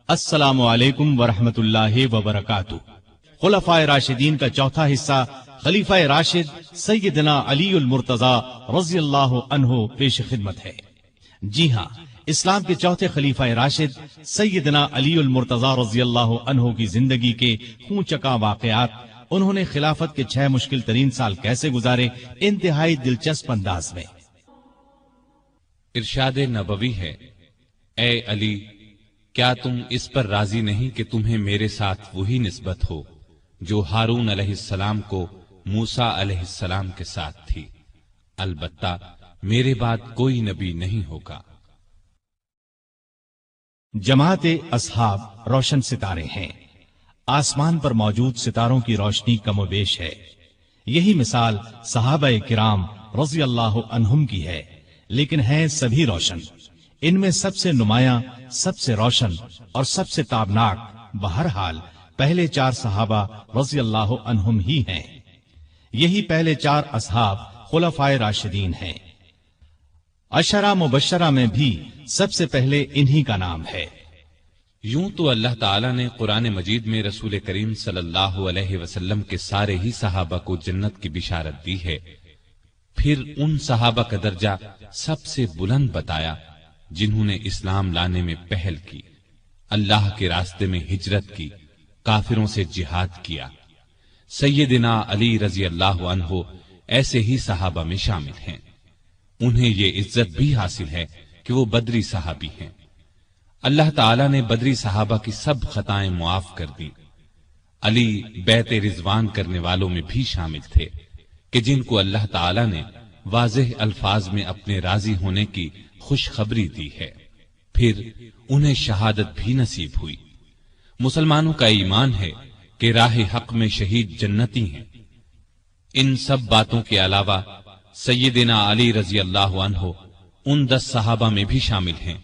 السلام علیکم ورحمۃ اللہ وبرکاتہ۔ خلفائے راشدین کا چوتھا حصہ خلیفہ راشد سیدنا علی المرتضی رضی اللہ عنہ پیش خدمت ہے۔ جی ہاں، اسلام کے چوتھے خلیفہ راشد سیدنا علی المرتضی رضی اللہ عنہ کی زندگی کے خون چکا واقعات، انہوں نے خلافت کے 6 مشکل ترین سال کیسے گزارے، انتہائی دلچسپ انداز میں۔ ارشاد نبوی ہے، اے علی، کیا تم اس پر راضی نہیں کہ تمہیں میرے ساتھ وہی نسبت ہو جو ہارون علیہ السلام کو موسیٰ علیہ السلام کے ساتھ تھی؟ البتہ میرے بعد کوئی نبی نہیں ہوگا۔ جماعت اصحاب روشن ستارے ہیں، آسمان پر موجود ستاروں کی روشنی کم و بیش ہے۔ یہی مثال صحابہ کرام رضی اللہ عنہم کی ہے، لیکن ہیں سبھی روشن۔ ان میں سب سے نمایاں، سب سے روشن اور سب سے تابناک بہرحال پہلے 4 صحابہ رضی اللہ عنہم ہی ہیں۔ یہی پہلے 4 اصحاب خلفائے راشدین ہیں۔ عشرہ مبشرہ میں بھی سب سے پہلے انہی کا نام ہے۔ یوں تو اللہ تعالیٰ نے قرآن مجید میں رسول کریم صلی اللہ علیہ وسلم کے سارے ہی صحابہ کو جنت کی بشارت دی ہے، پھر ان صحابہ کا درجہ سب سے بلند بتایا جنہوں نے اسلام لانے میں پہل کی، اللہ کے راستے میں ہجرت کی، کافروں سے جہاد کیا۔ سیدنا علی رضی اللہ عنہ ایسے ہی صحابہ میں شامل ہیں۔ انہیں یہ عزت بھی حاصل ہے کہ وہ بدری صحابی ہیں۔ اللہ تعالیٰ نے بدری صحابہ کی سب خطائیں معاف کر دی۔ علی بیعت رضوان کرنے والوں میں بھی شامل تھے کہ جن کو اللہ تعالیٰ نے واضح الفاظ میں اپنے راضی ہونے کی خوشخبری دی ہے، پھر انہیں شہادت بھی نصیب ہوئی۔ مسلمانوں کا ایمان ہے کہ راہ حق میں شہید جنتی ہیں۔ ان سب باتوں کے علاوہ سیدنا علی رضی اللہ عنہ ان 10 صحابہ میں بھی شامل ہیں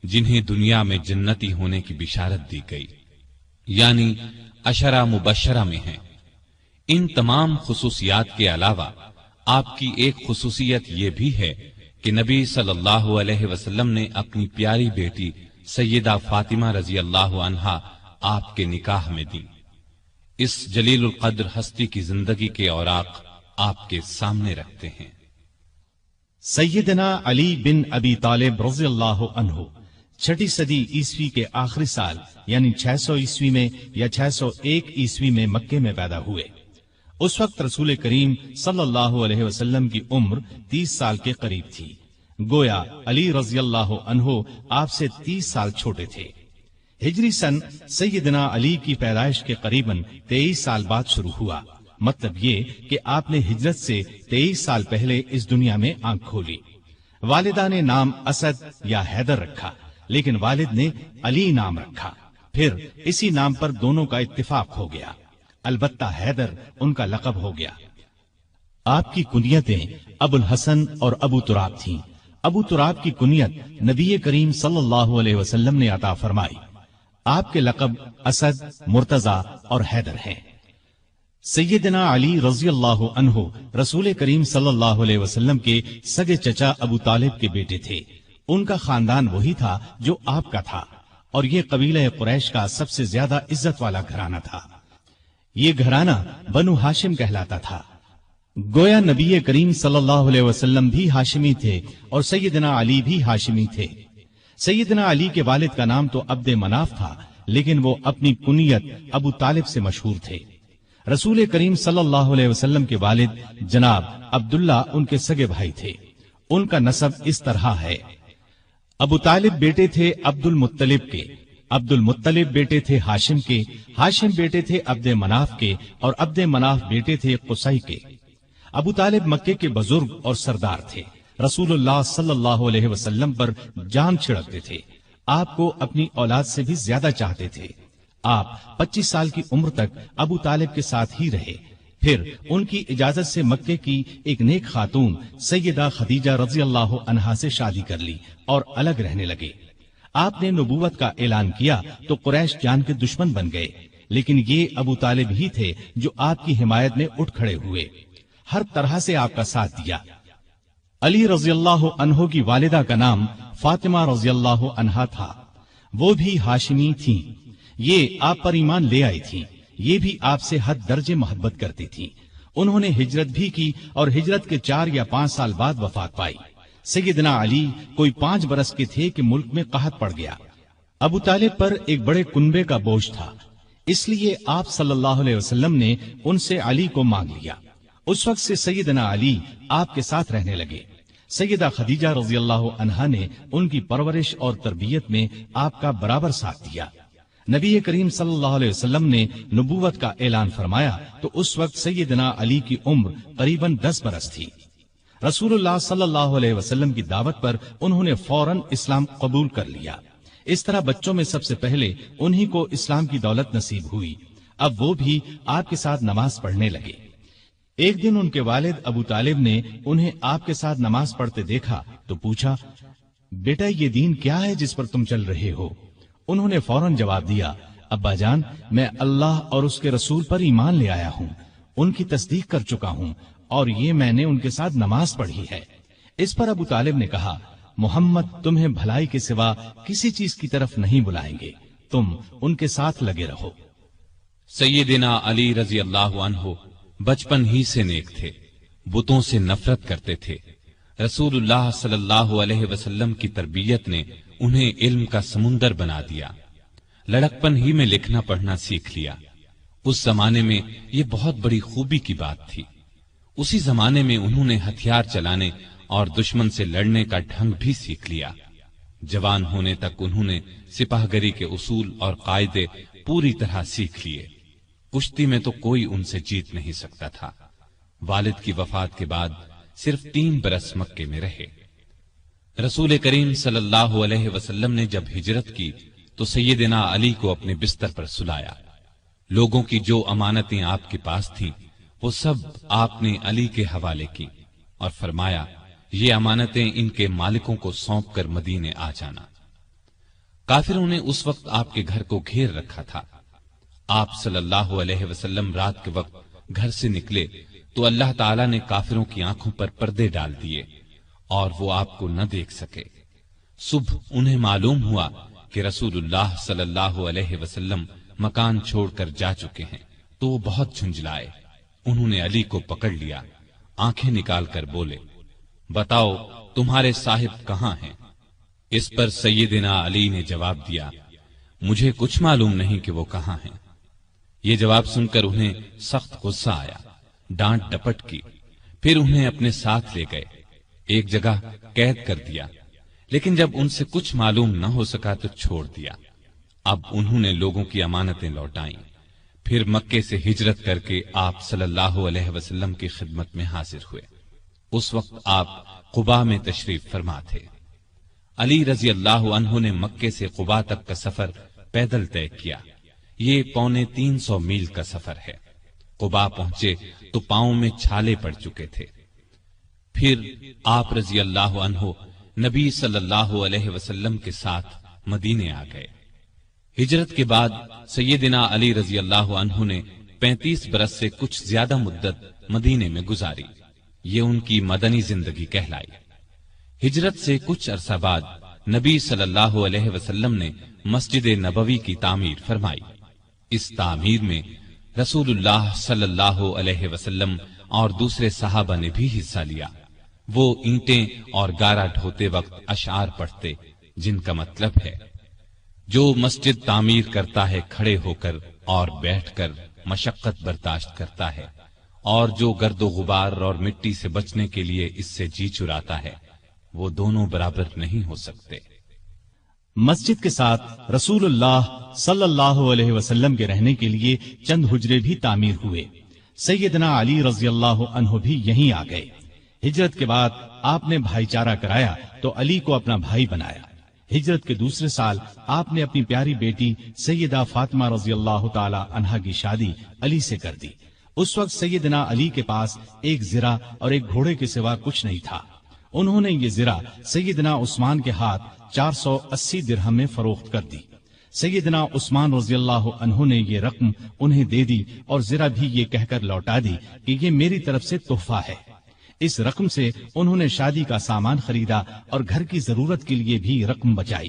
جنہیں دنیا میں جنتی ہونے کی بشارت دی گئی، یعنی عشرہ مبشرہ میں ہیں۔ ان تمام خصوصیات کے علاوہ آپ کی ایک خصوصیت یہ بھی ہے کہ نبی صلی اللہ علیہ وسلم نے اپنی پیاری بیٹی سیدہ فاطمہ رضی اللہ عنہا آپ کے نکاح میں دی۔ اس جلیل القدر ہستی کی زندگی کے اوراق آپ کے سامنے رکھتے ہیں۔ سیدنا علی بن ابی طالب رضی اللہ عنہ 6 صدی عیسوی کے آخری سال یعنی 600 عیسوی میں یا 601 عیسوی میں مکے میں پیدا ہوئے۔ اس وقت رسول کریم صلی اللہ علیہ وسلم کی عمر 30 سال کے قریب تھی، گویا علی رضی اللہ عنہ آپ سے 30 سال چھوٹے تھے۔ ہجری سن سیدنا علی کی پیدائش کے قریباً 23 سال بعد شروع ہوا، مطلب یہ کہ آپ نے ہجرت سے 23 سال پہلے اس دنیا میں آنکھ کھولی۔ والدہ نے نام اسد یا حیدر رکھا، لیکن والد نے علی نام رکھا، پھر اسی نام پر دونوں کا اتفاق ہو گیا، البتہ حیدر ان کا لقب ہو گیا۔ آپ کی کنیتیں ابو الحسن اور ابو تراب تھیں۔ ابو تراب کی کنیت نبی کریم صلی اللہ علیہ وسلم نے عطا فرمائی۔ آپ کے لقب اسد، مرتضی اور حیدر ہیں۔ سیدنا علی رضی اللہ عنہ رسول کریم صلی اللہ علیہ وسلم کے سگے چچا ابو طالب کے بیٹے تھے۔ ان کا خاندان وہی تھا جو آپ کا تھا، اور یہ قبیلہ قریش کا سب سے زیادہ عزت والا گھرانہ تھا۔ یہ گھرانہ بنو ہاشم کہلاتا تھا۔ گویا نبی کریم صلی اللہ علیہ وسلم بھی ہاشمی تھے اور سیدنا علی بھی ہاشمی تھے۔ سیدنا علی کے والد کا نام تو عبد مناف تھا، لیکن وہ اپنی کنیت ابو طالب سے مشہور تھے۔ رسول کریم صلی اللہ علیہ وسلم کے والد جناب عبداللہ ان کے سگے بھائی تھے۔ ان کا نسب اس طرح ہے: ابو طالب بیٹے تھے عبد المطلب کے، عبد المطلب بیٹے تھے ہاشم کے، ہاشم بیٹے تھے عبد مناف کے، اور عبد مناف بیٹے تھے قصی کے۔ ابو طالب مکے کے بزرگ اور سردار تھے، رسول اللہ صلی اللہ علیہ وسلم پر جان چھڑکتے تھے، آپ کو اپنی اولاد سے بھی زیادہ چاہتے تھے۔ آپ 25 سال کی عمر تک ابو طالب کے ساتھ ہی رہے، پھر ان کی اجازت سے مکے کی ایک نیک خاتون سیدہ خدیجہ رضی اللہ عنہا سے شادی کر لی اور الگ رہنے لگے۔ آپ نے نبوت کا اعلان کیا تو قریش جان کے دشمن بن گئے، لیکن یہ ابو طالب ہی تھے جو آپ کی حمایت میں اٹھ کھڑے ہوئے، ہر طرح سے آپ کا ساتھ دیا۔ علی رضی اللہ عنہ کی والدہ کا نام فاطمہ رضی اللہ عنہا تھا۔ وہ بھی ہاشمی تھیں، یہ آپ پر ایمان لے آئی تھیں، یہ بھی آپ سے حد درجے محبت کرتی تھیں۔ انہوں نے ہجرت بھی کی اور ہجرت کے 4 یا 5 سال بعد وفات پائی۔ سیدنا علی کوئی 5 برس کے تھے کہ ملک میں قحط پڑ گیا۔ ابو طالب پر ایک بڑے کنبے کا بوجھ تھا، اس لیے آپ صلی اللہ علیہ وسلم نے ان سے علی کو مانگ لیا۔ اس وقت سے سیدنا علی آپ کے ساتھ رہنے لگے۔ سیدہ خدیجہ رضی اللہ عنہا نے ان کی پرورش اور تربیت میں آپ کا برابر ساتھ دیا۔ نبی کریم صلی اللہ علیہ وسلم نے نبوت کا اعلان فرمایا تو اس وقت سیدنا علی کی عمر قریباً 10 برس تھی۔ رسول اللہ صلی اللہ علیہ وسلم کی دعوت پر انہوں نے فوراً اسلام قبول کر لیا۔ اس طرح بچوں میں سب سے پہلے انہی کو اسلام کی دولت نصیب ہوئی۔ اب وہ بھی آپ کے ساتھ نماز پڑھنے لگے۔ ایک دن ان کے والد ابو طالب نے انہیں آپ کے ساتھ نماز پڑھتے دیکھا تو پوچھا، بیٹا یہ دین کیا ہے جس پر تم چل رہے ہو؟ انہوں نے فوراً جواب دیا، ابا جان میں اللہ اور اس کے رسول پر ایمان لے آیا ہوں، ان کی تصدیق کر چکا ہوں اور یہ میں نے ان کے ساتھ نماز پڑھی ہے۔ اس پر ابو طالب نے کہا، محمد تمہیں بھلائی کے سوا کسی چیز کی طرف نہیں بلائیں گے، تم ان کے ساتھ لگے رہو۔ سیدنا علی رضی اللہ عنہ بچپن ہی سے نیک تھے، بتوں سے نفرت کرتے تھے۔ رسول اللہ صلی اللہ علیہ وسلم کی تربیت نے انہیں علم کا سمندر بنا دیا۔ لڑکپن ہی میں لکھنا پڑھنا سیکھ لیا۔ اس زمانے میں یہ بہت بڑی خوبی کی بات تھی۔ اسی زمانے میں انہوں نے ہتھیار چلانے اور دشمن سے لڑنے کا ڈھنگ بھی سیکھ لیا۔ جوان ہونے تک انہوں نے سپاہ گری کے اصول اور قاعدے پوری طرح سیکھ لیے۔ کشتی میں تو کوئی ان سے جیت نہیں سکتا تھا۔ والد کی وفات کے بعد صرف 3 برس مکے میں رہے۔ رسول کریم صلی اللہ علیہ وسلم نے جب ہجرت کی تو سیدنا علی کو اپنے بستر پر سلایا۔ لوگوں کی جو امانتیں آپ کے پاس تھیں وہ سب آپ نے علی کے حوالے کی اور فرمایا، یہ امانتیں ان کے مالکوں کو سونپ کر مدینے آ جانا۔ کافروں نے اس وقت آپ کے گھر کو گھیر رکھا تھا۔ آپ صلی اللہ علیہ وسلم رات کے وقت گھر سے نکلے تو اللہ تعالیٰ نے کافروں کی آنکھوں پر پردے ڈال دیے اور وہ آپ کو نہ دیکھ سکے۔ صبح انہیں معلوم ہوا کہ رسول اللہ صلی اللہ علیہ وسلم مکان چھوڑ کر جا چکے ہیں تو وہ بہت جھنجھلائے۔ انہوں نے علی کو پکڑ لیا، آنکھیں نکال کر بولے، بتاؤ تمہارے صاحب کہاں ہیں؟ اس پر سیدنا علی نے جواب دیا، مجھے کچھ معلوم نہیں کہ وہ کہاں ہیں۔ یہ جواب سن کر انہیں سخت غصہ آیا، ڈانٹ ڈپٹ کی، پھر انہیں اپنے ساتھ لے گئے، ایک جگہ قید کر دیا، لیکن جب ان سے کچھ معلوم نہ ہو سکا تو چھوڑ دیا۔ اب انہوں نے لوگوں کی امانتیں لوٹائیں، پھر مکے سے ہجرت کر کے آپ صلی اللہ علیہ وسلم کی خدمت میں حاضر ہوئے۔ اس وقت آپ قباء میں تشریف فرما تھے۔ علی رضی اللہ عنہ نے مکے سے قباء تک کا سفر پیدل طے کیا۔ یہ 350 میل کا سفر ہے۔ قباء پہنچے تو پاؤں میں چھالے پڑ چکے تھے۔ پھر آپ رضی اللہ عنہ نبی صلی اللہ علیہ وسلم کے ساتھ مدینے آ گئے۔ ہجرت کے بعد سیدنا علی رضی اللہ عنہ نے 35 برس سے کچھ زیادہ مدت مدینے میں گزاری۔ یہ ان کی مدنی زندگی کہلائی۔ ہجرت سے کچھ عرصہ بعد نبی صلی اللہ علیہ وسلم نے مسجد نبوی کی تعمیر فرمائی۔ اس تعمیر میں رسول اللہ صلی اللہ علیہ وسلم اور دوسرے صحابہ نے بھی حصہ لیا۔ وہ اینٹیں اور گارا ڈھوتے وقت اشعار پڑھتے جن کا مطلب ہے، جو مسجد تعمیر کرتا ہے کھڑے ہو کر اور بیٹھ کر مشقت برداشت کرتا ہے، اور جو گرد و غبار اور مٹی سے بچنے کے لیے اس سے جی چراتا ہے، وہ دونوں برابر نہیں ہو سکتے۔ مسجد کے ساتھ رسول اللہ صلی اللہ علیہ وسلم کے رہنے کے لیے چند حجرے بھی تعمیر ہوئے۔ سیدنا علی رضی اللہ عنہ بھی یہیں آ گئے۔ ہجرت کے بعد آپ نے بھائی چارہ کرایا تو علی کو اپنا بھائی بنایا۔ ہجرت کے دوسرے سال آپ نے اپنی پیاری بیٹی سیدہ فاطمہ رضی اللہ تعالی عنہا کی شادی علی سے کر دی۔ اس وقت سیدنا علی کے پاس ایک زرہ اور ایک گھوڑے کے سوا کچھ نہیں تھا۔ انہوں نے یہ زرہ سیدنا عثمان کے ہاتھ 480 درہم میں فروخت کر دی۔ سیدنا عثمان رضی اللہ عنہ نے یہ رقم انہیں دے دی اور زرہ بھی یہ کہہ کر لوٹا دی کہ یہ میری طرف سے تحفہ ہے۔ اس رقم سے انہوں نے شادی کا سامان خریدا اور گھر کی ضرورت کے لیے بھی رقم بچائی۔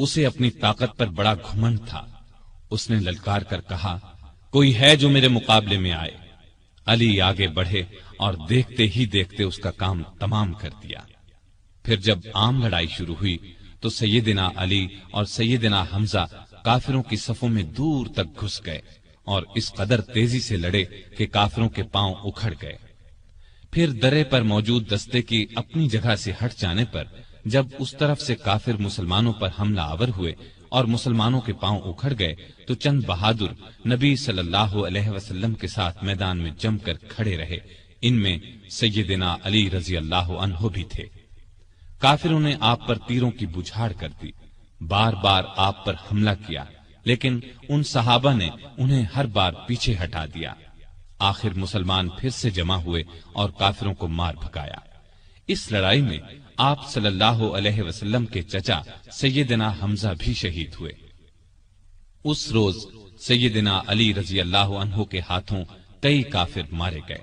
اسے اپنی طاقت پر بڑا گھمنڈ تھا۔ اس نے للکار کر کہا، کوئی ہے جو میرے مقابلے میں آئے؟ علی آگے بڑھے اور دیکھتے ہی دیکھتے اس کا کام تمام کر دیا۔ پھر جب عام لڑائی شروع ہوئی تو سیدنا علی اور سیدنا حمزہ کافروں کی صفوں میں دور تک گھس گئے اور اس قدر تیزی سے لڑے کہ کافروں کے پاؤں اکھڑ گئے۔ پھر درے پر موجود دستے کی اپنی جگہ سے ہٹ جانے پر جب اس طرف سے کافر مسلمانوں پر حملہ آور ہوئے اور مسلمانوں کے پاؤں اکھڑ گئے تو چند بہادر نبی صلی اللہ علیہ وسلم کے ساتھ میدان میں جم کر کھڑے رہے۔ ان میں سیدنا علی رضی اللہ عنہ بھی تھے۔ کافروں نے آپ پر تیروں کی بجھاڑ کر دی، بار بار آپ پر حملہ کیا، لیکن ان صحابہ نے انہیں ہر بار پیچھے ہٹا دیا۔ آخر مسلمان پھر سے جمع ہوئے اور کافروں کو مار بھگایا۔ اس لڑائی میں آپ صلی اللہ علیہ وسلم کے چچا سیدنا حمزہ بھی شہید ہوئے۔ اس روز سیدنا علی رضی اللہ عنہ کے ہاتھوں کئی کافر مارے گئے۔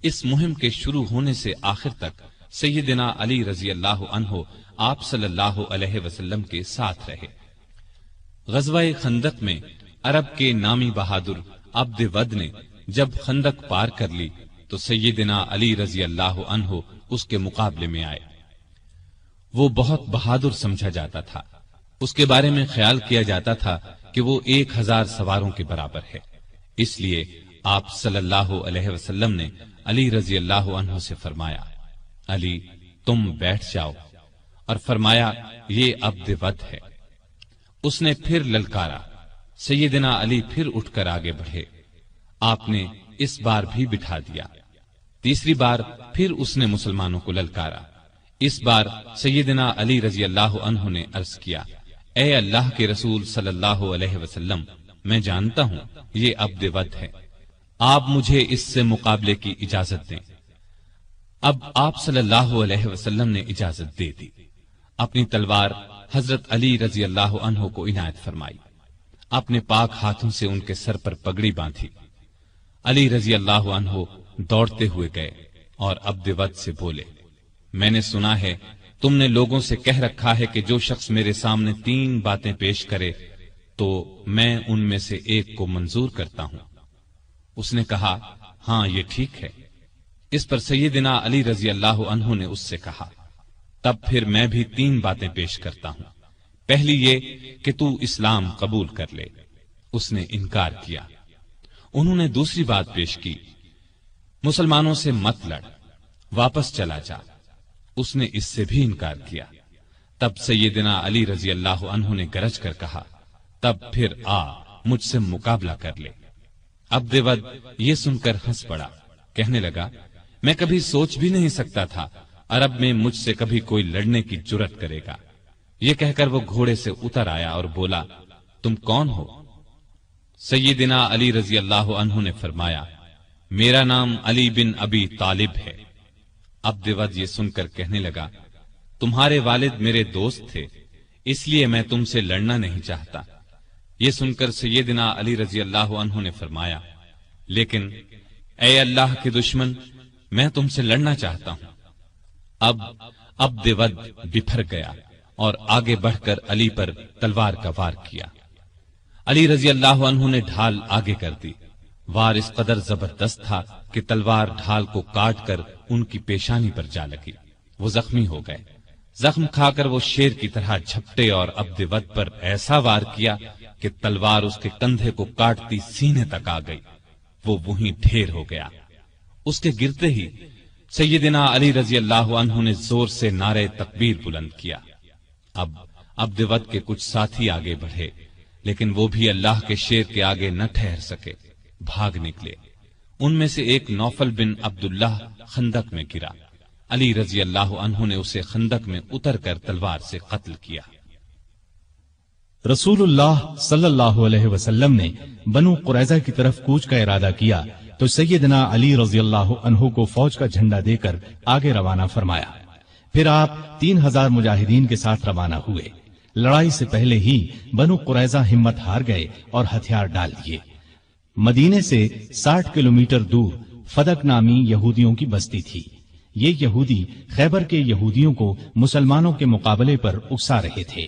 اس مہم کے شروع ہونے سے آخر تک سیدنا علی رضی اللہ عنہ آپ صلی اللہ علیہ وسلم کے ساتھ رہے۔ غزوہ خندق میں عرب کے نامی بہادر عبد ود نے جب خندق پار کر لی تو سیدنا علی رضی اللہ عنہ اس کے مقابلے میں آئے۔ وہ بہت بہادر سمجھا جاتا تھا۔ اس کے بارے میں خیال کیا جاتا تھا کہ وہ 1000 سواروں کے برابر ہے۔ اس لیے آپ صلی اللہ علیہ وسلم نے علی رضی اللہ عنہ سے فرمایا، علی تم بیٹھ جاؤ، اور فرمایا یہ عبد ود ہے۔ اس نے پھر للکارا، سیدنا علی پھر اٹھ کر آگے بڑھے۔ آپ نے اس بار بھی بٹھا دیا۔ تیسری بار پھر اس نے مسلمانوں کو للکارا۔ اس بار سیدنا علی رضی اللہ عنہ نے عرض کیا، اے اللہ کے رسول صلی اللہ علیہ وسلم، میں جانتا ہوں یہ عبد ود ہے، آپ مجھے اس سے مقابلے کی اجازت دیں۔ اب آپ صلی اللہ علیہ وسلم نے اجازت دے دی۔ اپنی تلوار حضرت علی رضی اللہ عنہ کو عنایت فرمائی، اپنے پاک ہاتھوں سے ان کے سر پر پگڑی باندھی۔ علی رضی اللہ عنہ دوڑتے ہوئے گئے اور عبد ود سے بولے، میں نے سنا ہے تم نے لوگوں سے کہہ رکھا ہے کہ جو شخص میرے سامنے 3 باتیں پیش کرے تو میں ان میں سے ایک کو منظور کرتا ہوں۔ اس نے کہا، ہاں یہ ٹھیک ہے۔ اس پر سیدنا علی رضی اللہ عنہ نے اس سے کہا، تب پھر میں بھی 3 باتیں پیش کرتا ہوں۔ پہلی یہ کہ تو اسلام قبول کر لے۔ اس نے انکار کیا۔ انہوں نے دوسری بات پیش کی، مسلمانوں سے مت لڑ، واپس چلا جا۔ اس نے اس سے بھی انکار کیا۔ تب سیدنا علی رضی اللہ عنہ نے گرج کر کہا، تب پھر آ مجھ سے مقابلہ کر لے۔ عبد ود یہ سن کر ہنس پڑا، کہنے لگا، میں کبھی سوچ بھی نہیں سکتا تھا عرب میں مجھ سے کبھی کوئی لڑنے کی جرأت کرے گا۔ یہ کہہ کر وہ گھوڑے سے اتر آیا اور بولا، تم کون ہو؟ سیدنا علی رضی اللہ عنہ نے فرمایا، میرا نام علی بن ابی طالب ہے۔ عبد ود یہ سن کر کہنے لگا، تمہارے والد میرے دوست تھے، اس لیے میں تم سے لڑنا نہیں چاہتا۔ یہ سن کر سیدنا علی رضی اللہ عنہ نے فرمایا، لیکن اے اللہ کے دشمن، میں تم سے لڑنا چاہتا ہوں۔ اب عبد ود بپھر گیا اور آگے بڑھ کر علی پر تلوار کا وار کیا۔ علی رضی اللہ عنہ نے ڈھال آگے کر دی۔ وار اس قدر زبردست تھا کہ تلوار ڈھال کو کاٹ کر ان کی پیشانی پر جا لگی۔ وہ زخمی ہو گئے۔ زخم کھا کر وہ شیر کی طرح جھپٹے اور عبد ود پر ایسا وار کیا کہ تلوار اس کے کندھے کو کاٹتی سینے تک آ گئی۔ وہ وہیں ڈھیر ہو گیا۔ اس کے گرتے ہی سیدنا علی رضی اللہ عنہ نے زور سے نعرہ تکبیر بلند کیا۔ اب عبد ود کے کچھ ساتھی آگے بڑھے، لیکن وہ بھی اللہ کے شیر کے آگے نہ ٹھہر سکے، بھاگ نکلے۔ ان میں سے ایک نوفل بن عبداللہ خندق میں گرا۔ علی رضی اللہ عنہ نے اسے خندق میں اتر کر تلوار سے قتل کیا۔ رسول اللہ صلی اللہ علیہ وسلم نے بنو قریظہ کی طرف کوچ کا ارادہ کیا تو سیدنا علی رضی اللہ عنہ کو فوج کا جھنڈا دے کر آگے روانہ فرمایا۔ پھر آپ 3000 مجاہدین کے ساتھ روانہ ہوئے۔ لڑائی سے پہلے ہی بنو قریظہ ہمت ہار گئے اور ہتھیار ڈال دیے۔ مدینے سے 60 کلومیٹر دور فدق نامی یہودیوں کی بستی تھی۔ یہ یہودی خیبر کے یہودیوں کو مسلمانوں کے مقابلے پر اکسا رہے تھے۔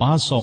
500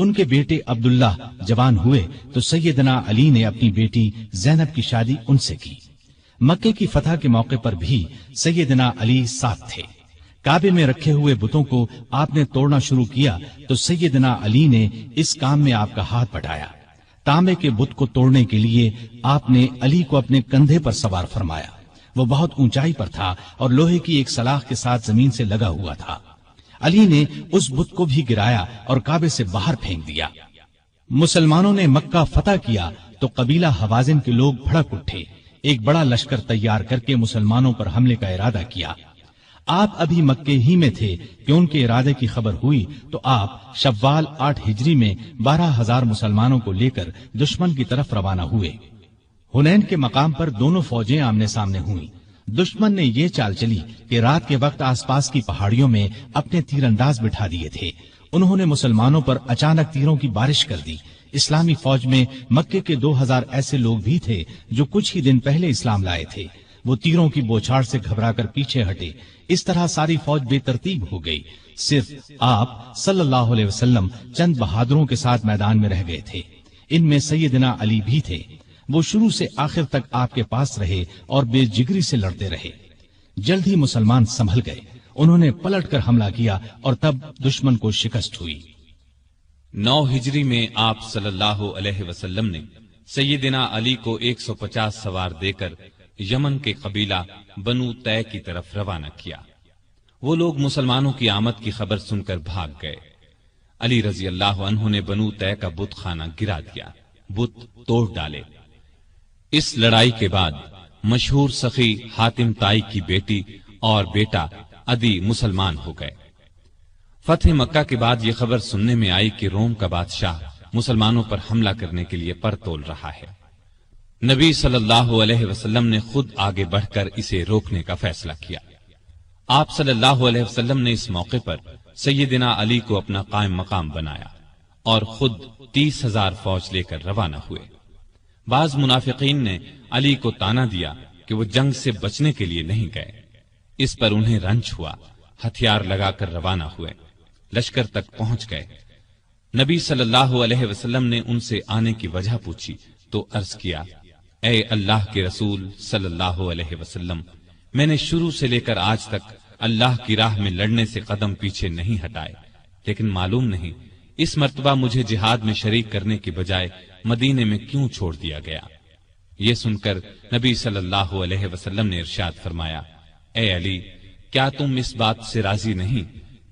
ان کے بیٹے عبداللہ جوان ہوئے تو سیدنا علی نے اپنی بیٹی زینب کی شادی ان سے کی۔ مکے کی فتح کے موقع پر بھی سیدنا علی ساتھ تھے۔ کعبے میں رکھے ہوئے بتوں کو آپ نے توڑنا شروع کیا تو سیدنا علی نے اس کام میں آپ کا ہاتھ بٹایا۔ تانبے کے بت کو توڑنے کے لیے آپ نے علی کو اپنے کندھے پر سوار فرمایا۔ وہ بہت اونچائی پر تھا اور لوہے کی ایک سلاخ کے ساتھ زمین سے لگا ہوا تھا۔ علی نے اس بت کو بھی گرایا اور کعبے سے باہر پھینک دیا۔ مسلمانوں نے مکہ فتح کیا تو قبیلہ حوازن کے لوگ بھڑک اٹھے، ایک بڑا لشکر تیار کر کے مسلمانوں پر حملے کا ارادہ کیا۔ آپ ابھی مکے ہی میں تھے کہ ان کے ارادے کی خبر ہوئی تو آپ شوال 8 ہجری میں 12,000 مسلمانوں کو لے کر دشمن کی طرف روانہ ہوئے۔ حنین کے مقام پر دونوں فوجیں آمنے سامنے ہوئیں۔ دشمن نے یہ چال چلی کہ رات کے وقت آس پاس کی پہاڑیوں میں اپنے تیر انداز بٹھا دیے تھے۔ انہوں نے مسلمانوں پر اچانک تیروں کی بارش کر دی۔ اسلامی فوج میں مکے کے 2,000 ایسے لوگ بھی تھے جو کچھ ہی دن پہلے اسلام لائے تھے۔ وہ تیروں کی بوچھاڑ سے گھبرا کر پیچھے ہٹے۔ اس طرح ساری فوج بے ترتیب ہو گئی۔ صرف آپ صلی اللہ علیہ وسلم چند بہادروں کے ساتھ میدان میں رہ گئے تھے۔ ان میں سیدنا علی بھی تھے۔ وہ شروع سے آخر تک آپ کے پاس رہے اور بے جگری سے لڑتے رہے۔ جلد ہی مسلمان سنبھل گئے۔ انہوں نے پلٹ کر حملہ کیا اور تب دشمن کو شکست ہوئی۔ 9 ہجری میں آپ صلی اللہ علیہ وسلم نے سیدنا علی کو 150 سوار دے کر یمن کے قبیلہ بنو طے کی طرف روانہ کیا۔ وہ لوگ مسلمانوں کی آمد کی خبر سن کر بھاگ گئے۔ علی رضی اللہ عنہ نے بنو طے کا بت خانہ گرا دیا، بت توڑ ڈالے۔ اس لڑائی کے بعد مشہور سخی حاتم طائی کی بیٹی اور بیٹا عدی مسلمان ہو گئے۔ فتح مکہ کے بعد یہ خبر سننے میں آئی کہ روم کا بادشاہ مسلمانوں پر حملہ کرنے کے لیے پر تول رہا ہے۔ نبی صلی اللہ علیہ وسلم نے خود آگے بڑھ کر اسے روکنے کا فیصلہ کیا۔ آپ صلی اللہ علیہ وسلم نے اس موقع پر سیدنا علی کو اپنا قائم مقام بنایا اور خود 30,000 فوج لے کر روانہ ہوئے۔ بعض منافقین نے علی کو تانا دیا کہ وہ جنگ سے بچنے کے لیے نہیں گئے۔ اس پر انہیں رنج ہوا، ہتھیار لگا کر روانہ ہوئے، لشکر تک پہنچ گئے۔ نبی صلی اللہ علیہ وسلم نے ان سے آنے کی وجہ پوچھی تو عرض کیا، اے اللہ کے رسول صلی اللہ علیہ وسلم، میں نے شروع سے لے کر آج تک اللہ کی راہ میں لڑنے سے قدم پیچھے نہیں ہٹائے، لیکن معلوم نہیں اس مرتبہ مجھے جہاد میں شریک کرنے کی بجائے مدینے میں کیوں چھوڑ دیا گیا۔ یہ سن کر نبی صلی اللہ علیہ وسلم نے ارشاد فرمایا، اے علی، کیا تم اس بات سے راضی نہیں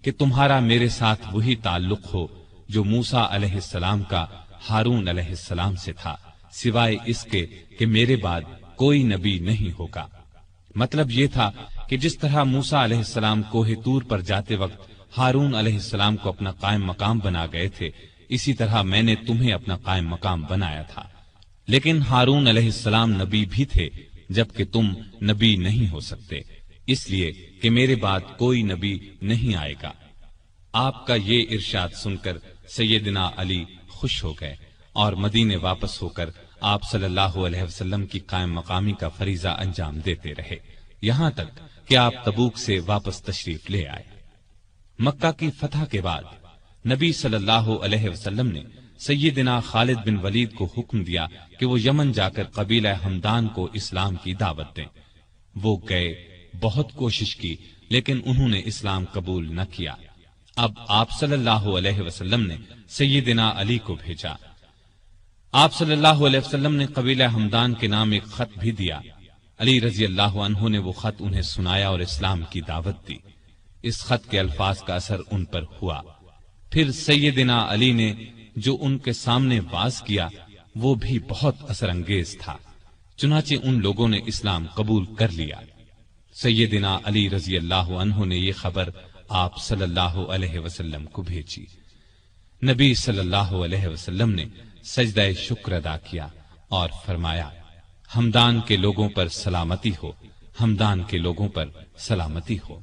کہ تمہارا میرے ساتھ وہی تعلق ہو جو موسیٰ علیہ السلام کا ہارون علیہ السلام سے تھا، سوائے اس کے کہ میرے بعد کوئی نبی نہیں ہوگا۔ مطلب یہ تھا کہ جس طرح موسیٰ علیہ السلام کوہ طور پر جاتے وقت ہارون علیہ السلام کو اپنا قائم مقام بنا گئے تھے، اسی طرح میں نے تمہیں اپنا قائم مقام بنایا تھا، لیکن ہارون علیہ السلام نبی بھی تھے جبکہ تم نبی نہیں ہو سکتے، اس لیے کہ میرے بعد کوئی نبی نہیں آئے گا۔ آپ کا یہ ارشاد سن کر سیدنا علی خوش ہو گئے اور مدینے واپس ہو کر آپ صلی اللہ علیہ وسلم کی قائم مقامی کا فریضہ انجام دیتے رہے، یہاں تک کہ آپ تبوک سے واپس تشریف لے آئے۔ مکہ کی فتح کے بعد نبی صلی اللہ علیہ وسلم نے سیدنا خالد بن ولید کو حکم دیا کہ وہ یمن جا کر قبیلہ ہمدان کو اسلام کی دعوت دیں۔ وہ گئے، بہت کوشش کی، لیکن انہوں نے اسلام قبول نہ کیا۔ اب آپ صلی اللہ علیہ وسلم نے سیدنا علی کو بھیجا۔ آپ صلی اللہ علیہ وسلم نے قبیلہ ہمدان کے نام ایک خط بھی دیا۔ علی رضی اللہ عنہ نے وہ خط انہیں سنایا اور اسلام کی دعوت دی۔ اس خط کے الفاظ کا اثر ان پر ہوا۔ پھر سیدنا علی نے جو ان کے سامنے واز کیا وہ بھی بہت اثر انگیز تھا، چنانچہ ان لوگوں نے اسلام قبول کر لیا۔ سیدنا علی رضی اللہ عنہ نے یہ خبر آپ صلی اللہ علیہ وسلم کو بھیجی۔ نبی صلی اللہ علیہ وسلم نے سجدہ شکر ادا کیا اور فرمایا، ہمدان کے لوگوں پر سلامتی ہو، ہمدان کے لوگوں پر سلامتی ہو۔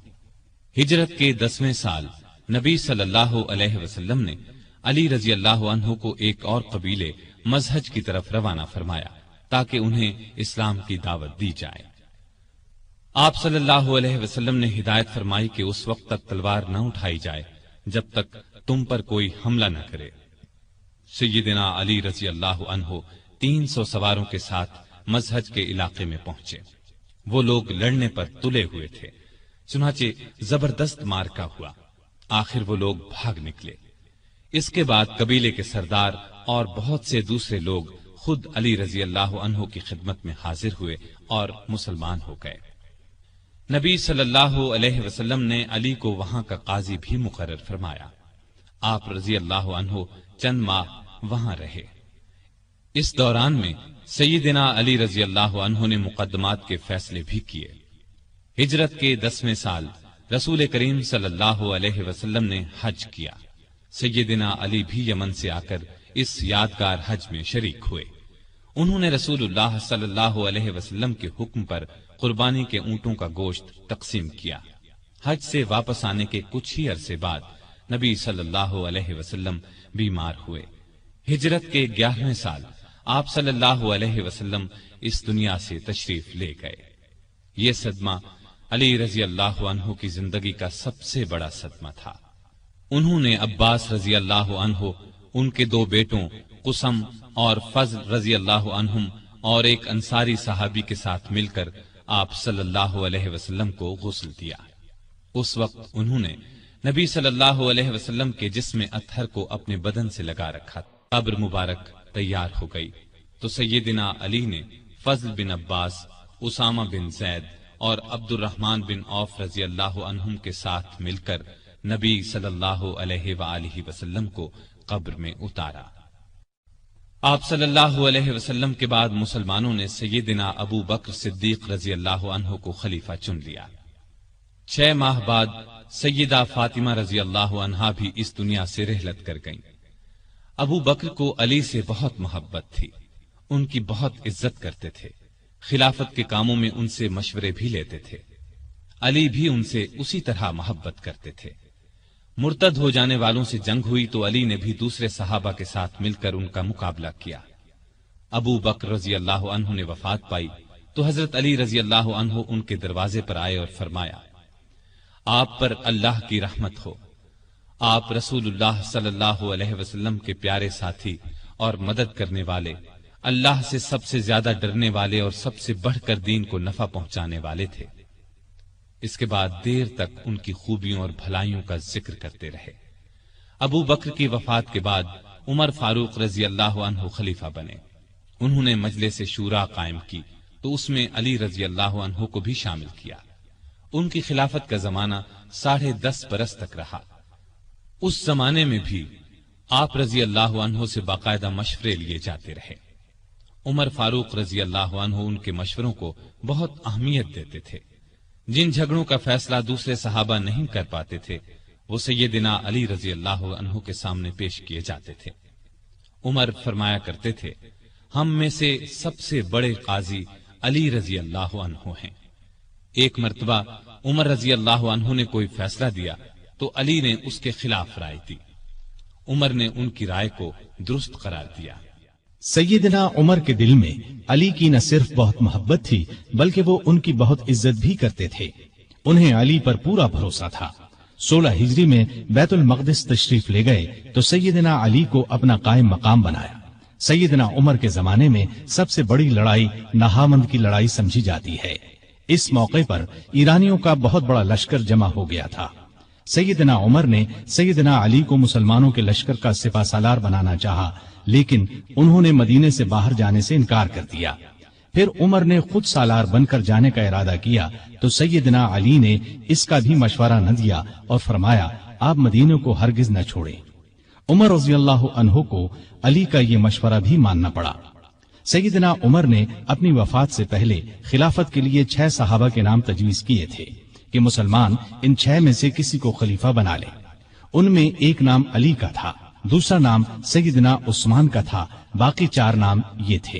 ہجرت کے 10ویں سال نبی صلی اللہ علیہ وسلم نے علی رضی اللہ عنہ کو ایک اور قبیلے مزہج کی طرف روانہ فرمایا تاکہ انہیں اسلام کی دعوت دی جائے۔ آپ صلی اللہ علیہ وسلم نے ہدایت فرمائی کہ اس وقت تک تلوار نہ اٹھائی جائے جب تک تم پر کوئی حملہ نہ کرے۔ سیدنا علی رضی اللہ عنہ 300 سواروں کے ساتھ مزہج کے علاقے میں پہنچے۔ وہ لوگ لڑنے پر تلے ہوئے تھے، چنانچہ زبردست مارکا ہوا۔ آخر وہ لوگ بھاگ نکلے۔ اس کے بعد قبیلے کے سردار اور بہت سے دوسرے لوگ خود علی رضی اللہ عنہ کی خدمت میں حاضر ہوئے اور مسلمان ہو گئے۔ نبی صلی اللہ علیہ وسلم نے علی کو وہاں کا قاضی بھی مقرر فرمایا۔ آپ رضی اللہ عنہ چند ماہ وہاں رہے۔ اس دوران میں سیدنا علی رضی اللہ عنہ نے مقدمات کے فیصلے بھی کیے۔ ہجرت کے 10ویں سال رسول کریم صلی اللہ علیہ وسلم نے حج کیا۔ سیدنا علی بھی یمن سے آ کر اس یادگار حج میں شریک ہوئے۔ انہوں نے رسول اللہ صلی اللہ علیہ وسلم کے حکم پر قربانی کے اونٹوں کا گوشت تقسیم کیا۔ حج سے واپس آنے کے کچھ ہی عرصے بعد نبی صلی اللہ علیہ وسلم بیمار ہوئے۔ ہجرت کے 11ویں سال آپ صلی اللہ علیہ وسلم اس دنیا سے تشریف لے گئے۔ یہ صدمہ علی رضی اللہ عنہ کی زندگی کا سب سے بڑا صدمہ تھا۔ انہوں نے عباس رضی اللہ عنہ، ان کے 2 بیٹوں قسم اور فضل رضی اللہ عنہم اور ایک انصاری صحابی کے ساتھ مل کر آپ صلی اللہ علیہ وسلم کو غسل دیا۔ اس وقت انہوں نے نبی صلی اللہ علیہ وسلم کے جسم اطہر کو اپنے بدن سے لگا رکھا۔ قبر مبارک تیار ہو گئی تو سیدنا علی نے فضل بن عباس، اسامہ بن زید اور عبد الرحمن بن عوف رضی اللہ عنہم کے ساتھ مل کر نبی صلی اللہ علیہ وآلہ وسلم کو قبر میں اتارا۔ آپ صلی اللہ علیہ وسلم کے بعد مسلمانوں نے سیدنا ابو بکر صدیق رضی اللہ عنہ کو خلیفہ چن لیا۔ 6 ماہ بعد سیدہ فاطمہ رضی اللہ عنہا بھی اس دنیا سے رحلت کر گئیں۔ ابو بکر کو علی سے بہت محبت تھی، ان کی بہت عزت کرتے تھے، خلافت کے کاموں میں ان سے مشورے بھی لیتے تھے۔ علی بھی ان سے اسی طرح محبت کرتے تھے۔ مرتد ہو جانے والوں سے جنگ ہوئی تو علی نے بھی دوسرے صحابہ کے ساتھ مل کر ان کا مقابلہ کیا۔ ابو بکر رضی اللہ عنہ نے وفات پائی تو حضرت علی رضی اللہ عنہ ان کے دروازے پر آئے اور فرمایا، آپ پر اللہ کی رحمت ہو، آپ رسول اللہ صلی اللہ علیہ وسلم کے پیارے ساتھی اور مدد کرنے والے، اللہ سے سب سے زیادہ ڈرنے والے اور سب سے بڑھ کر دین کو نفع پہنچانے والے تھے۔ اس کے بعد دیر تک ان کی خوبیوں اور بھلائیوں کا ذکر کرتے رہے۔ ابو بکر کی وفات کے بعد عمر فاروق رضی اللہ عنہ خلیفہ بنے۔ انہوں نے مجلس شورا قائم کی تو اس میں علی رضی اللہ عنہ کو بھی شامل کیا۔ ان کی خلافت کا زمانہ 10.5 برس تک رہا۔ اس زمانے میں بھی آپ رضی اللہ عنہ سے باقاعدہ مشورے لیے جاتے رہے۔ عمر فاروق رضی اللہ عنہ ان کے مشوروں کو بہت اہمیت دیتے تھے۔ جن جھگڑوں کا فیصلہ دوسرے صحابہ نہیں کر پاتے تھے وہ سیدنا علی رضی اللہ عنہ کے سامنے پیش کیے جاتے تھے۔ عمر فرمایا کرتے تھے، ہم میں سے سب سے بڑے قاضی علی رضی اللہ عنہ ہیں۔ ایک مرتبہ عمر رضی اللہ عنہ نے کوئی فیصلہ دیا تو علی نے اس کے خلاف رائے دی۔ عمر نے ان کی رائے کو درست قرار دیا۔ سیدنا عمر کے دل میں علی کی نہ صرف بہت محبت تھی بلکہ وہ ان کی بہت عزت بھی کرتے تھے۔ انہیں علی پر پورا بھروسہ تھا۔ 16 ہجری میں بیت المقدس تشریف لے گئے تو سیدنا علی کو اپنا قائم مقام بنایا۔ سیدنا عمر کے زمانے میں سب سے بڑی لڑائی نہامند کی لڑائی سمجھی جاتی ہے۔ اس موقع پر ایرانیوں کا بہت بڑا لشکر جمع ہو گیا تھا۔ سیدنا عمر نے سیدنا علی کو مسلمانوں کے لشکر کا سپہ سالار بنانا چاہا، لیکن انہوں نے مدینے سے باہر جانے سے انکار کر دیا۔ پھر عمر نے خود سالار بن کر جانے کا ارادہ کیا تو سیدنا علی نے اس کا بھی مشورہ نہ دیا اور فرمایا، آپ مدینے کو ہرگز نہ چھوڑیں۔ عمر رضی اللہ عنہ کو علی کا یہ مشورہ بھی ماننا پڑا۔ سیدنا عمر نے اپنی وفات سے پہلے خلافت کے لیے 6 صحابہ کے نام تجویز کیے تھے کہ مسلمان ان 6 میں سے کسی کو خلیفہ بنا لے۔ ان میں ایک نام علی کا تھا، دوسرا نام سیدنا عثمان کا تھا، باقی 4 نام یہ تھے: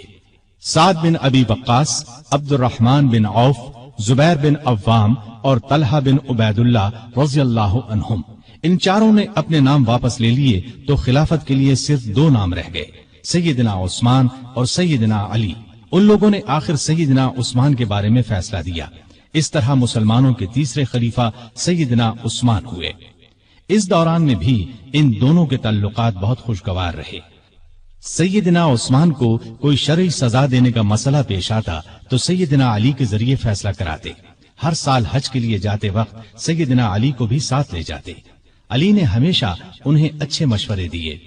سعد بن ابی وقاص، عبد الرحمن بن عوف، زبیر بن عوام اور طلحہ بن عبید اللہ رضی اللہ عنہم۔ ان چاروں نے اپنے نام واپس لے لیے تو خلافت کے لیے صرف 2 نام رہ گئے، سیدنا عثمان اور سیدنا علی۔ ان لوگوں نے آخر سیدنا عثمان کے بارے میں فیصلہ دیا۔ اس طرح مسلمانوں کے تیسرے خلیفہ سیدنا عثمان ہوئے۔ اس دوران میں بھی ان دونوں کے تعلقات بہت خوشگوار رہے۔ سیدنا عثمان کو کوئی شرعی سزا دینے کا مسئلہ پیش آتا تو سیدنا علی کے ذریعے فیصلہ کراتے۔ ہر سال حج کے لیے جاتے وقت سیدنا علی کو بھی ساتھ لے جاتے۔ علی نے ہمیشہ انہیں اچھے مشورے دیے۔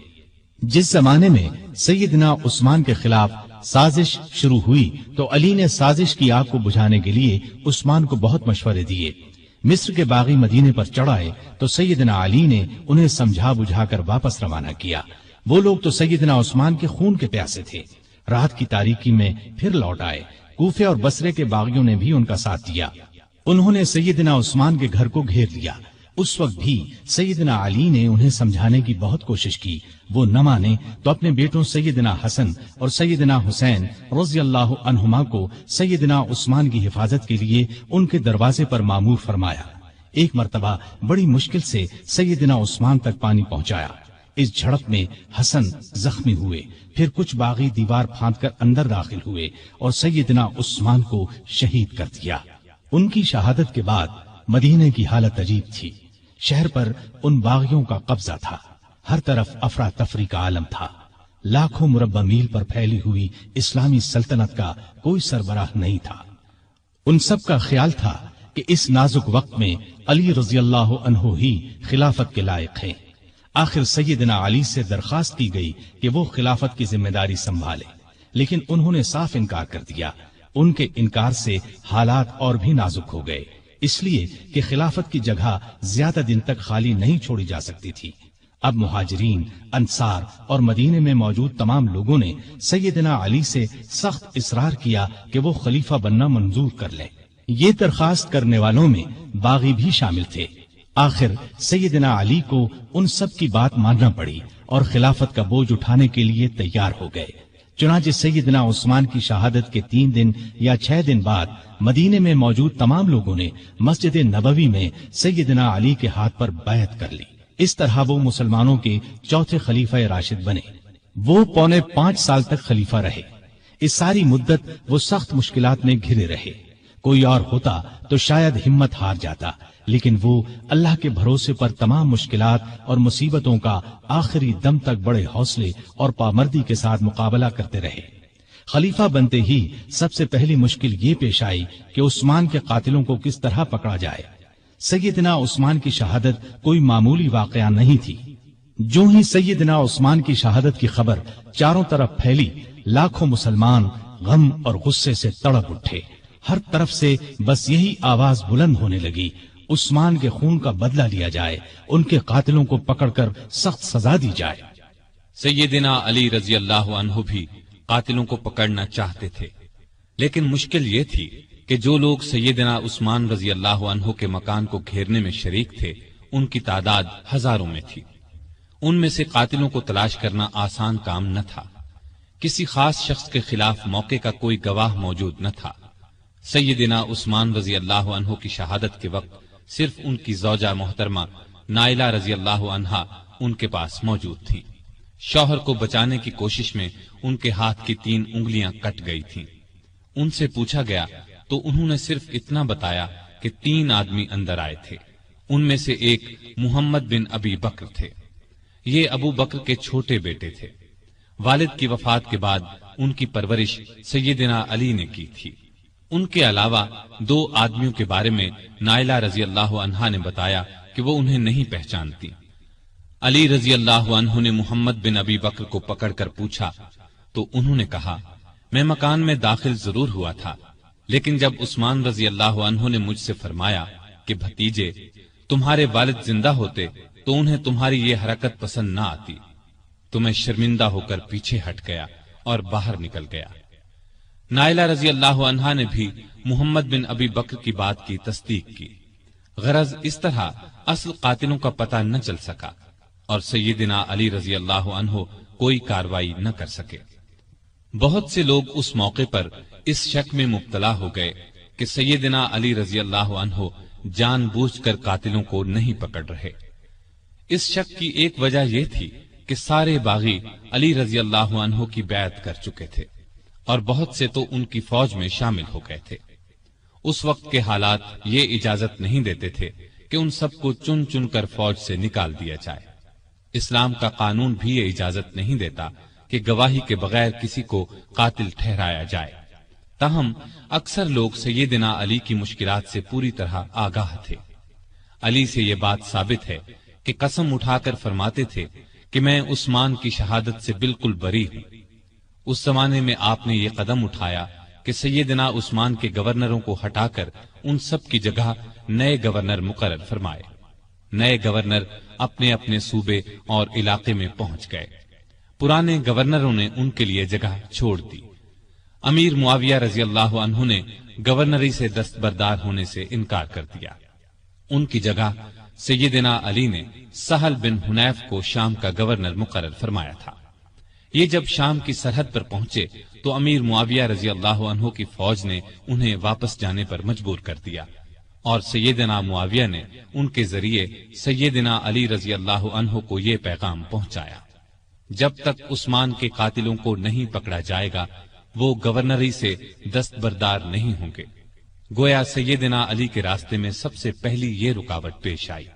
جس زمانے میں سیدنا عثمان کے خلاف سازش شروع ہوئی تو علی نے سازش کی آگ کو بجھانے کے لیے عثمان کو بہت مشورے دیے۔ مصر کے باغی مدینے پر چڑھائے تو سیدنا علی نے انہیں سمجھا بجھا کر واپس روانہ کیا۔ وہ لوگ تو سیدنا عثمان کے خون کے پیاسے تھے۔ رات کی تاریکی میں پھر لوٹ آئے۔ کوفے اور بصرے کے باغیوں نے بھی ان کا ساتھ دیا۔ انہوں نے سیدنا عثمان کے گھر کو گھیر لیا۔ اس وقت بھی سیدنا علی نے انہیں سمجھانے کی بہت کوشش کی۔ وہ نہ مانے تو اپنے بیٹوں سیدنا حسن اور سیدنا حسین رضی اللہ عنہما کو سیدنا عثمان کی حفاظت کے لیے ان کے دروازے پر مامور فرمایا۔ ایک مرتبہ بڑی مشکل سے سیدنا عثمان تک پانی پہنچایا۔ اس جھڑپ میں حسن زخمی ہوئے۔ پھر کچھ باغی دیوار پھاند کر اندر داخل ہوئے اور سیدنا عثمان کو شہید کر دیا۔ ان کی شہادت کے بعد مدینے کی حالت عجیب تھی۔ شہر پر ان باغیوں کا قبضہ تھا۔ ہر طرف افراتفری کا عالم تھا۔ لاکھوں مربع میل پر پھیلی ہوئی اسلامی سلطنت کا کوئی سربراہ نہیں تھا۔ ان سب کا خیال تھا کہ اس نازک وقت میں علی رضی اللہ عنہ ہی خلافت کے لائق ہیں۔ آخر سیدنا علی سے درخواست کی گئی کہ وہ خلافت کی ذمہ داری سنبھالے، لیکن انہوں نے صاف انکار کر دیا۔ ان کے انکار سے حالات اور بھی نازک ہو گئے، اس لیے کہ خلافت کی جگہ زیادہ دن تک خالی نہیں چھوڑی جا سکتی تھی۔ اب مہاجرین، انصار اور مدینے میں موجود تمام لوگوں نے سیدنا علی سے سخت اصرار کیا کہ وہ خلیفہ بننا منظور کر لیں۔ یہ درخواست کرنے والوں میں باغی بھی شامل تھے۔ آخر سیدنا علی کو ان سب کی بات ماننا پڑی اور خلافت کا بوجھ اٹھانے کے لیے تیار ہو گئے۔ چنانچہ سیدنا عثمان کی شہادت کے 3 دن یا 6 دن بعد مدینے میں موجود تمام لوگوں نے مسجد نبوی میں سیدنا علی کے ہاتھ پر بیعت کر لی۔ اس طرح وہ مسلمانوں کے چوتھے خلیفہ راشد بنے۔ وہ 4.25 سال تک خلیفہ رہے۔ اس ساری مدت وہ سخت مشکلات میں گھرے رہے۔ کوئی اور ہوتا تو شاید ہمت ہار جاتا، لیکن وہ اللہ کے بھروسے پر تمام مشکلات اور مصیبتوں کا آخری دم تک بڑے حوصلے اور پامردی کے ساتھ مقابلہ کرتے رہے۔ خلیفہ بنتے ہی سب سے پہلی مشکل یہ پیش آئی کہ عثمان کے قاتلوں کو کس طرح پکڑا جائے۔ سیدنا عثمان کی شہادت کوئی معمولی واقعہ نہیں تھی۔ جو ہی سیدنا عثمان کی شہادت کی خبر چاروں طرف پھیلی، لاکھوں مسلمان غم اور غصے سے تڑپ اٹھے۔ ہر طرف سے بس یہی آواز بلند ہونے لگی، عثمان کے خون کا بدلہ لیا جائے، ان کے قاتلوں کو پکڑ کر سخت سزا دی جائے۔ سیدنا علی رضی اللہ عنہ بھی قاتلوں کو پکڑنا چاہتے تھے، لیکن مشکل یہ تھی کہ جو لوگ سیدنا عثمان رضی اللہ عنہ کے مکان کو گھیرنے میں شریک تھے، ان کی تعداد ہزاروں میں تھی۔ ان میں سے قاتلوں کو تلاش کرنا آسان کام نہ تھا۔ کسی خاص شخص کے خلاف موقع کا کوئی گواہ موجود نہ تھا۔ سیدنا عثمان رضی اللہ عنہ کی شہادت کے وقت صرف ان کی زوجہ محترمہ نائلہ رضی اللہ عنہا ان کے پاس موجود تھی۔ شوہر کو بچانے کی کوشش میں ان کے ہاتھ کی 3 انگلیاں کٹ گئی تھیں۔ ان سے پوچھا گیا تو انہوں نے صرف اتنا بتایا کہ 3 آدمی اندر آئے تھے۔ ان میں سے ایک محمد بن ابی بکر تھے۔ یہ ابو بکر کے چھوٹے بیٹے تھے۔ والد کی وفات کے بعد ان کی پرورش سیدنا علی نے کی تھی۔ ان کے علاوہ 2 آدمیوں کے بارے میں نائلہ رضی اللہ عنہا نے بتایا کہ وہ انہیں نہیں پہچانتی۔ علی رضی اللہ عنہ نے محمد بن ابی بکر کو پکڑ کر پوچھا تو انہوں نے کہا، میں مکان میں داخل ضرور ہوا تھا، لیکن جب عثمان رضی اللہ عنہ نے مجھ سے فرمایا کہ بھتیجے تمہارے والد زندہ ہوتے تو انہیں تمہاری یہ حرکت پسند نہ آتی، تو میں شرمندہ ہو کر پیچھے ہٹ گیا اور باہر نکل گیا۔ نائلہ رضی اللہ عنہا نے بھی محمد بن ابی بکر کی بات کی تصدیق کی۔ غرض اس طرح اصل قاتلوں کا پتہ نہ چل سکا اور سیدنا علی رضی اللہ عنہ کوئی کاروائی نہ کر سکے۔ بہت سے لوگ اس موقع پر اس شک میں مبتلا ہو گئے کہ سیدنا علی رضی اللہ عنہ جان بوجھ کر قاتلوں کو نہیں پکڑ رہے۔ اس شک کی ایک وجہ یہ تھی کہ سارے باغی علی رضی اللہ عنہ کی بیعت کر چکے تھے اور بہت سے تو ان کی فوج میں شامل ہو گئے تھے۔ اس وقت کے حالات یہ اجازت نہیں دیتے تھے کہ ان سب کو چن چن کر فوج سے نکال دیا جائے۔ اسلام کا قانون بھی یہ اجازت نہیں دیتا کہ گواہی کے بغیر کسی کو قاتل ٹھہرایا جائے۔ تاہم اکثر لوگ سیدنا علی کی مشکلات سے پوری طرح آگاہ تھے۔ علی سے یہ بات ثابت ہے کہ قسم اٹھا کر فرماتے تھے کہ میں عثمان کی شہادت سے بالکل بری ہوں۔ اس زمانے میں آپ نے یہ قدم اٹھایا کہ سیدنا عثمان کے گورنروں کو ہٹا کر ان سب کی جگہ نئے گورنر مقرر فرمائے۔ نئے گورنر اپنے اپنے صوبے اور علاقے میں پہنچ گئے۔ پرانے گورنروں نے ان کے لیے جگہ چھوڑ دی۔ امیر معاویہ رضی اللہ عنہ نے گورنری سے دستبردار ہونے سے انکار کر دیا۔ ان کی جگہ سیدنا علی نے سہل بن حنیف کو شام کا گورنر مقرر فرمایا تھا۔ یہ جب شام کی سرحد پر پہنچے تو امیر معاویہ رضی اللہ عنہ کی فوج نے انہیں واپس جانے پر مجبور کر دیا، اور سیدنا معاویہ نے ان کے ذریعے سیدنا علی رضی اللہ عنہ کو یہ پیغام پہنچایا: جب تک عثمان کے قاتلوں کو نہیں پکڑا جائے گا وہ گورنری سے دستبردار نہیں ہوں گے۔ گویا سیدنا علی کے راستے میں سب سے پہلی یہ رکاوٹ پیش آئی۔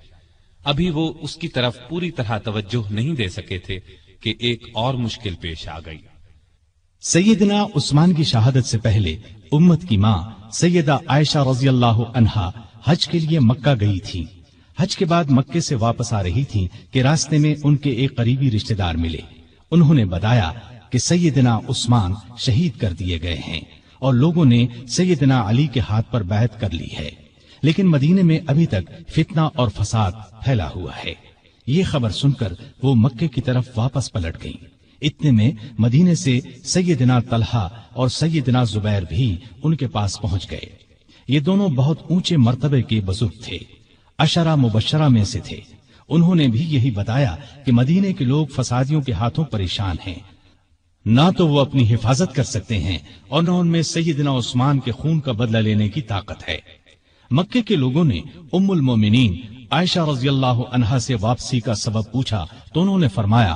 ابھی وہ اس کی طرف پوری طرح توجہ نہیں دے سکے تھے کہ ایک اور مشکل پیش آ گئی۔ سیدنا عثمان کی شہادت سے پہلے امت کی ماں سیدہ عائشہ رضی اللہ عنہا حج کے لیے مکہ گئی تھی۔ حج کے بعد مکے سے واپس آ رہی تھی کہ راستے میں ان کے ایک قریبی رشتہ دار ملے۔ انہوں نے بتایا کہ سیدنا عثمان شہید کر دیے گئے ہیں اور لوگوں نے سیدنا علی کے ہاتھ پر بیعت کر لی ہے، لیکن مدینے میں ابھی تک فتنہ اور فساد پھیلا ہوا ہے۔ یہ خبر سن کر وہ مکے کی طرف واپس پلٹ گئیں۔ اتنے میں مدینے سے سیدنا طلحہ اور سیدنا زبیر بھی ان کے پاس پہنچ گئے۔ یہ دونوں بہت اونچے مرتبے کے بزرگ تھے، عشرہ مبشرہ میں سے تھے۔ انہوں نے بھی یہی بتایا کہ مدینے کے لوگ فسادیوں کے ہاتھوں پریشان ہیں، نہ تو وہ اپنی حفاظت کر سکتے ہیں اور نہ ان میں سیدنا عثمان کے خون کا بدلہ لینے کی طاقت ہے۔ مکے کے لوگوں نے ام المومنین عائشہ رضی اللہ عنہا سے واپسی کا سبب پوچھا تو انہوں نے فرمایا: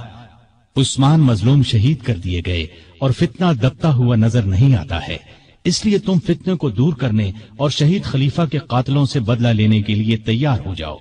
عثمان مظلوم شہید کر دیے گئے اور فتنہ دبتا ہوا نظر نہیں آتا ہے، اس لیے تم فتنے کو دور کرنے اور شہید خلیفہ کے قاتلوں سے بدلہ لینے کے لیے تیار ہو جاؤ،